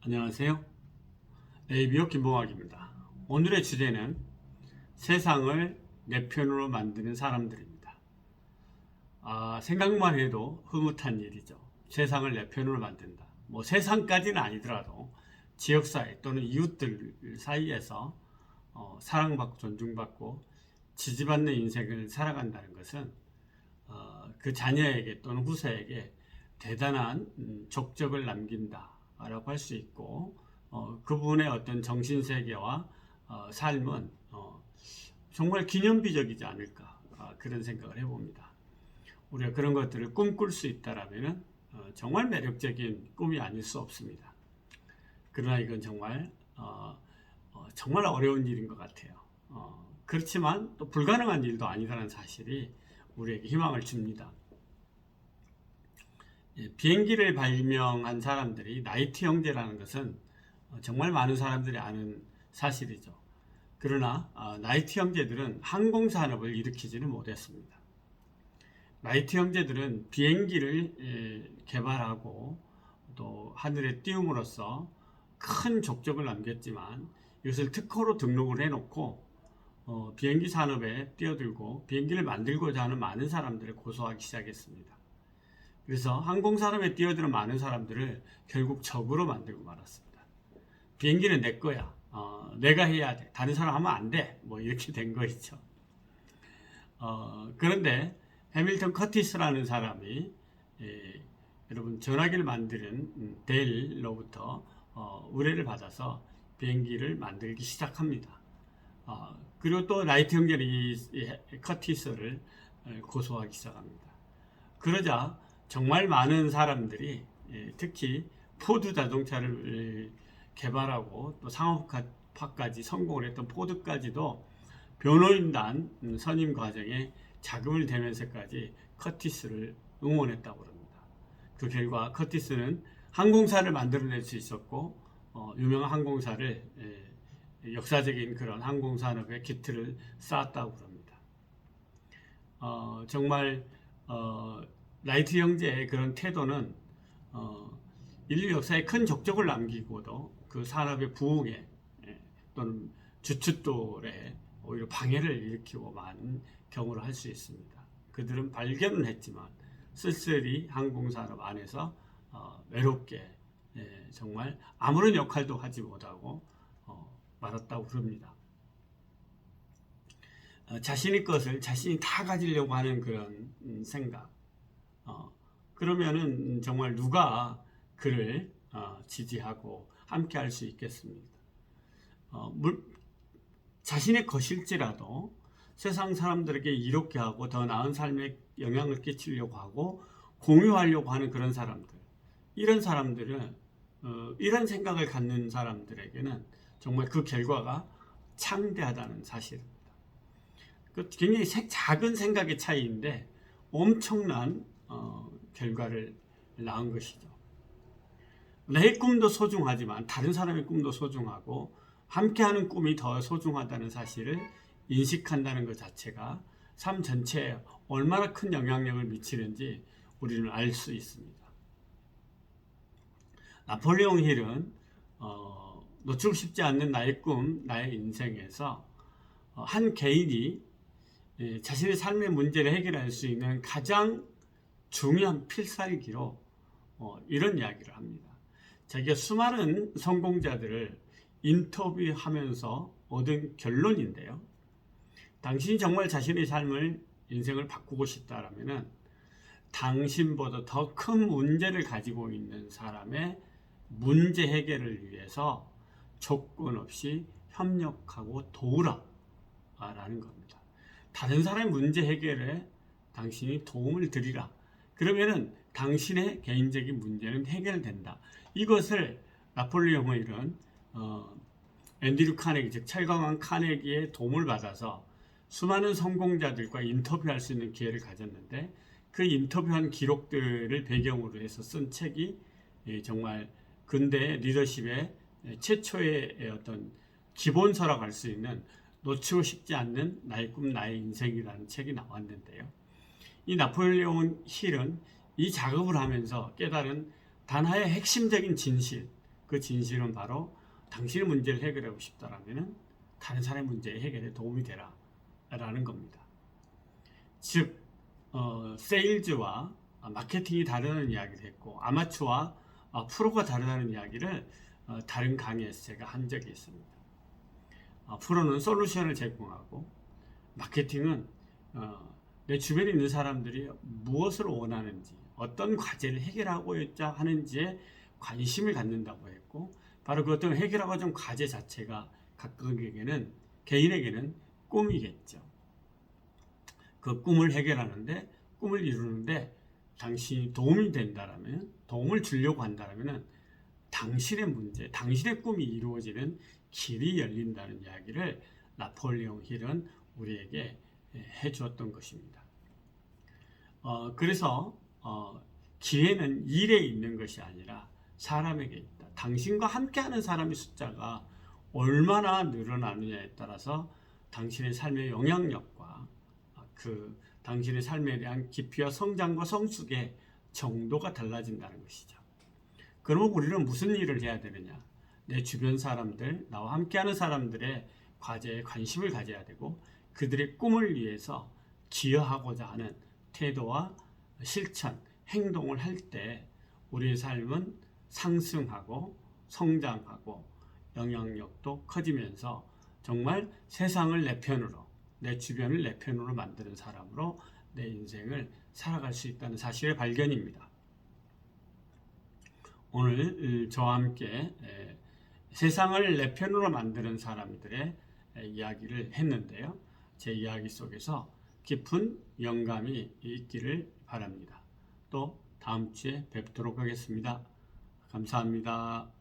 안녕하세요. ABO 김봉학입니다. 오늘의 주제는 세상을 내 편으로 만드는 사람들입니다. 생각만 해도 흐뭇한 일이죠. 세상을 내 편으로 만든다. 세상까지는 아니더라도 지역사회 또는 이웃들 사이에서 사랑받고 존중받고 지지받는 인생을 살아간다는 것은 그 자녀에게 또는 후세에게 대단한 족적을 남긴다라고 할 수 있고, 그분의 어떤 정신세계와 삶은 정말 기념비적이지 않을까, 그런 생각을 해봅니다. 우리가 그런 것들을 꿈꿀 수 있다라면 정말 매력적인 꿈이 아닐 수 없습니다. 그러나 이건 정말 어려운 일인 것 같아요. 그렇지만 또 불가능한 일도 아니라는 사실이 우리에게 희망을 줍니다. 비행기를 발명한 사람들이 나이트 형제라는 것은 정말 많은 사람들이 아는 사실이죠. 그러나 나이트 형제들은 항공산업을 일으키지는 못했습니다. 나이트 형제들은 비행기를 개발하고 또 하늘에 띄움으로써 큰 족적을 남겼지만, 이것을 특허로 등록을 해놓고 비행기 산업에 뛰어들고 비행기를 만들고자 하는 많은 사람들을 고소하기 시작했습니다. 그래서 항공산업에 뛰어드는 많은 사람들을 결국 적으로 만들고 말았습니다. 비행기는 내 거야. 내가 해야 돼. 다른 사람 하면 안 돼. 이렇게 된 거 있죠. 그런데 해밀턴 커티스라는 사람이 여러분 전화기를 만드는 델로부터 의뢰를 받아서 비행기를 만들기 시작합니다. 그리고 또 라이트 형제는 이 커티스를 고소하기 시작합니다. 그러자 정말 많은 사람들이, 특히 포드 자동차를 개발하고 또 상업화까지 성공을 했던 포드까지도 변호인단 선임 과정에 자금을 대면서까지 커티스를 응원했다고 합니다. 그 결과 커티스는 항공사를 만들어낼 수 있었고, 유명한 항공사를, 역사적인 그런 항공산업의 기틀을 쌓았다고 합니다. 정말 라이트 형제의 그런 태도는 인류 역사에 큰 족적을 남기고도 그 산업의 부흥에 또는 주춧돌에 오히려 방해를 일으키고 많은 경우를 할 수 있습니다. 그들은 발견은 했지만 쓸쓸히 항공산업 안에서 외롭게, 정말 아무런 역할도 하지 못하고 말았다고 그럽니다. 자신의 것을 자신이 다 가지려고 하는 그런 생각, 그러면은 정말 누가 그를 지지하고 함께 할 수 있겠습니까? 자신의 것일지라도 세상 사람들에게 이롭게 하고 더 나은 삶에 영향을 끼치려고 하고 공유하려고 하는 그런 사람들, 이런 사람들은, 이런 생각을 갖는 사람들에게는 정말 그 결과가 창대하다는 사실입니다. 굉장히 작은 생각의 차이인데 엄청난 결과를 낳은 것이죠. 내 꿈도 소중하지만 다른 사람의 꿈도 소중하고 함께하는 꿈이 더 소중하다는 사실을 인식한다는 것 자체가 삶 전체에 얼마나 큰 영향력을 미치는지 우리는 알 수 있습니다. 나폴레옹 힐은 놓치고 싶지 않는 나의 꿈, 나의 인생에서 한 개인이 자신의 삶의 문제를 해결할 수 있는 가장 중요한 필살기로 이런 이야기를 합니다. 자기가 수많은 성공자들을 인터뷰하면서 얻은 결론인데요. 당신이 정말 자신의 삶을, 인생을 바꾸고 싶다라면은 당신보다 더 큰 문제를 가지고 있는 사람의 문제 해결을 위해서 조건 없이 협력하고 도우라 라는 겁니다. 다른 사람의 문제 해결에 당신이 도움을 드리라. 그러면은 당신의 개인적인 문제는 해결된다. 이것을 나폴레옹 힐은 앤드류 카네기, 즉 철강한 카네기의 도움을 받아서 수많은 성공자들과 인터뷰할 수 있는 기회를 가졌는데, 그 인터뷰한 기록들을 배경으로 해서 쓴 책이 정말 근대 리더십의 최초의 어떤 기본서라고 할 수 있는 놓치고 싶지 않는 나의 꿈, 나의 인생이라는 책이 나왔는데요. 이 나폴레옹 힐은 이 작업을 하면서 깨달은 단 하나의 핵심적인 진실, 그 진실은 바로 당신의 문제를 해결하고 싶다라면은 다른 사람의 문제 해결에 도움이 되라 라는 겁니다. 즉 세일즈와 마케팅이 다르다는 이야기를 했고 아마추어와 프로가 다르다는 이야기를 다른 강의에서 제가 한 적이 있습니다. 프로는 솔루션을 제공하고 마케팅은 내 주변에 있는 사람들이 무엇을 원하는지 어떤 과제를 해결하고자 하는지에 관심을 갖는다고 했고 바로 그 어떤 해결하고자 하는 과제 자체가 각각에게는 개인에게는 꿈이겠죠. 그 꿈을 해결하는데 꿈을 이루는데 당신이 도움이 된다라면 도움을 주려고 한다라면 당신의 문제, 당신의 꿈이 이루어지는 길이 열린다는 이야기를 나폴레옹 힐은 우리에게 해주었던 것입니다. 그래서 기회는 일에 있는 것이 아니라 사람에게 있다. 당신과 함께하는 사람의 숫자가 얼마나 늘어나느냐에 따라서 당신의 삶의 영향력과 그 당신의 삶에 대한 깊이와 성장과 성숙의 정도가 달라진다는 것이죠. 그러면 우리는 무슨 일을 해야 되느냐? 내 주변 사람들, 나와 함께하는 사람들의 과제에 관심을 가져야 되고 그들의 꿈을 위해서 기여하고자 하는 태도와 실천, 행동을 할 때 우리의 삶은 상승하고 성장하고 영향력도 커지면서 정말 세상을 내 편으로, 내 주변을 내 편으로 만드는 사람으로 내 인생을 살아갈 수 있다는 사실의 발견입니다. 오늘 저와 함께 세상을 내 편으로 만드는 사람들의 이야기를 했는데요. 제 이야기 속에서 깊은 영감이 있기를 바랍니다. 또 다음 주에 뵙도록 하겠습니다. 감사합니다.